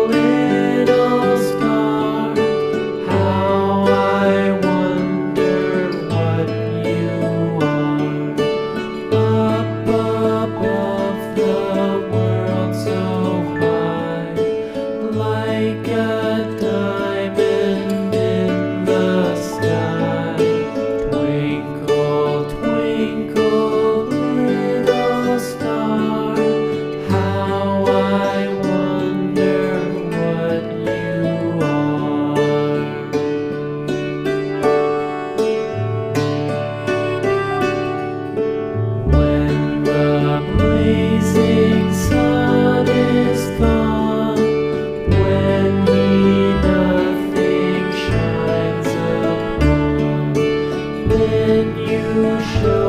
little star, how I wonder what you are. Up above the world so high, like a diamond in the sky. Twinkle, twinkle, little star, how I wonder what you are. When the blazing sun is gone, when he nothing shines upon, then you show